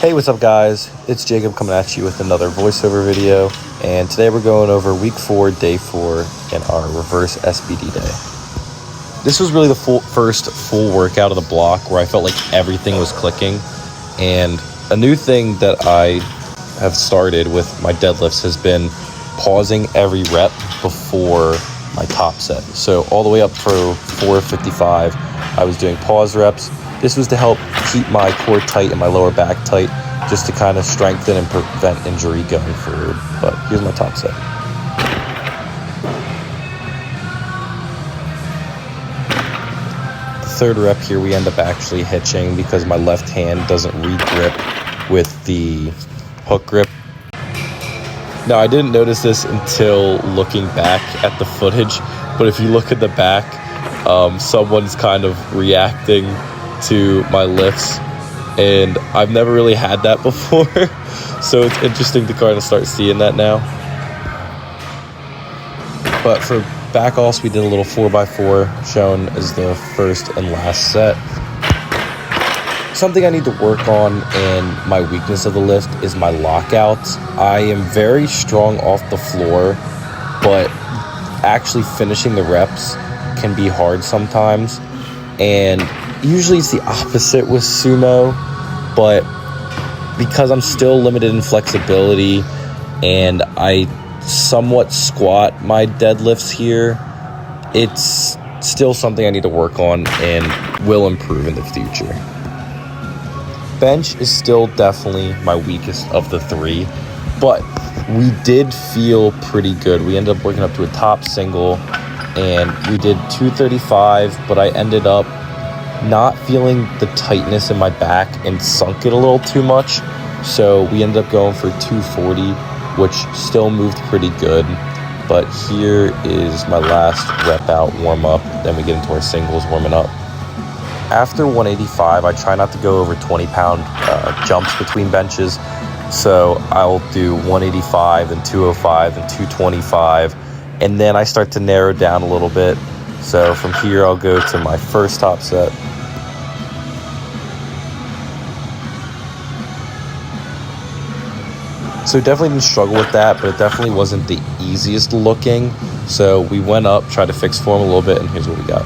Hey, what's up guys? It's Jacob coming at you with another voiceover video, and today we're going over week 4, day 4 in our reverse SBD day. This was really the first full workout of the block where I felt like everything was clicking, and a new thing that I have started with my deadlifts has been pausing every rep before my top set. So all the way up for 455, I was doing pause reps. This was to help keep my core tight and my lower back tight, just to kind of strengthen and prevent injury going forward. But here's my top set. The third rep here, we end up actually hitching because my left hand doesn't re-grip with the hook grip. Now, I didn't notice this until looking back at the footage, but if you look at the back, someone's kind of reacting to my lifts, and I've never really had that before. So it's interesting to kind of start seeing that now. But for back offs, we did a little 4x4 shown as the first and last set. Something I need to work on, and my weakness of the lift is my lockouts. I am very strong off the floor, but actually finishing the reps can be hard sometimes, and usually it's the opposite with sumo, but because I'm still limited in flexibility and I somewhat squat my deadlifts here, it's still something I need to work on and will improve in the future. Bench is still definitely my weakest of the three, but we did feel pretty good. We ended up working up to a top single and we did 235, but I ended up not feeling the tightness in my back and sunk it a little too much. So we ended up going for 240, which still moved pretty good. But here is my last rep out warm up. Then we get into our singles warming up. After 185, I try not to go over 20-pound jumps between benches. So I'll do 185 and 205 and 225. And then I start to narrow down a little bit. So from here, I'll go to my first top set. So definitely didn't struggle with that, but it definitely wasn't the easiest looking. So we went up, tried to fix form a little bit, and here's what we got.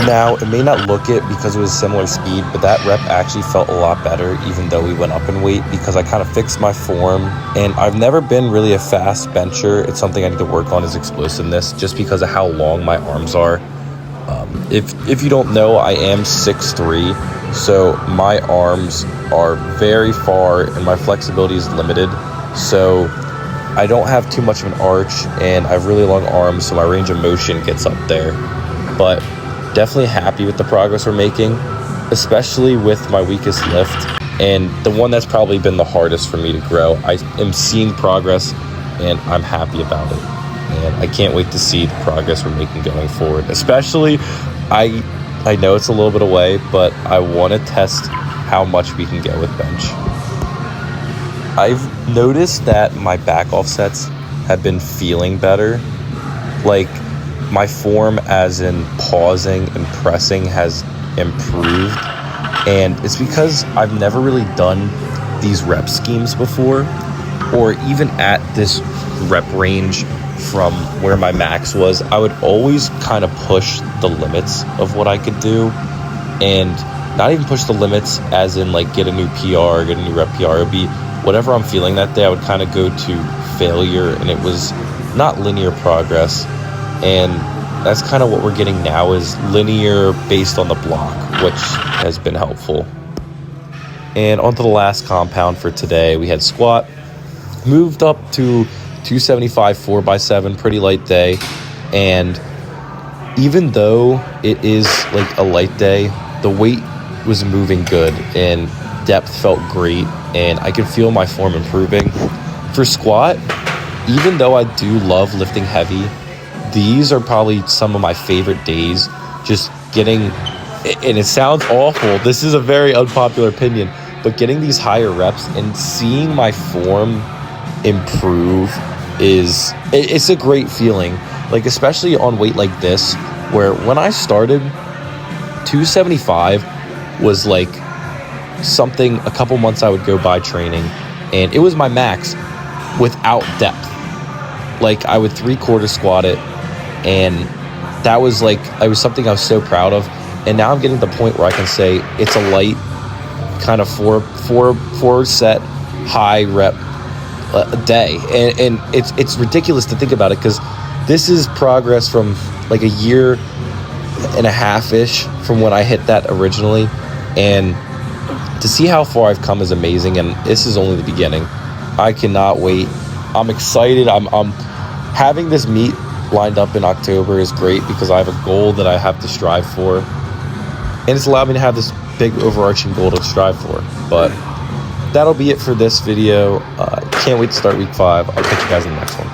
Now, it may not look it because it was similar speed, but that rep actually felt a lot better even though we went up in weight, because I kind of fixed my form. And I've never been really a fast bencher. It's something I need to work on, is explosiveness, just because of how long my arms are. If you don't know, I am 6'3", so my arms are very far and my flexibility is limited. So I don't have too much of an arch and I have really long arms, so my range of motion gets up there. But definitely happy with the progress we're making, especially with my weakest lift, and the one that's probably been the hardest for me to grow. I am seeing progress and I'm happy about it, and I can't wait to see the progress we're making going forward. Especially, I know it's a little bit away, but I want to test how much we can get with bench. I've noticed that my back offsets have been feeling better. Like, my form as in pausing and pressing has improved, and it's because I've never really done these rep schemes before, or even at this rep range from where my max was. I would always kind of push the limits of what I could do, and not even push the limits as in like get a new PR, get a new rep PR. It would be whatever I'm feeling that day. I would kind of go to failure, and it was not linear progress. And that's kind of what we're getting now, is linear based on the block, which has been helpful. And onto the last compound for today, we had squat. Moved up to 275 4x7, pretty light day. And even though it is like a light day, the weight was moving good and depth felt great, and I could feel my form improving. For squat, even though I do love lifting heavy, these are probably some of my favorite days. Just getting, and it sounds awful, this is a very unpopular opinion, but getting these higher reps and seeing my form improve it's a great feeling. Like, especially on weight like this, where when I started 275 was like something a couple months I would go by training, and it was my max without depth. Like I would 3/4 squat it, and that was like, it was something I was so proud of. And now I'm getting to the point where I can say it's a light kind of four set high rep a day, and it's ridiculous to think about it, because this is progress from like a year and a half ish from when I hit that originally, and to see how far I've come is amazing, and this is only the beginning. I cannot wait. I'm excited. I'm having this meet lined up in October is great, because I have a goal that I have to strive for, and it's allowed me to have this big overarching goal to strive for. But that'll be it for this video. Can't wait to start week 5. I'll catch you guys in the next one.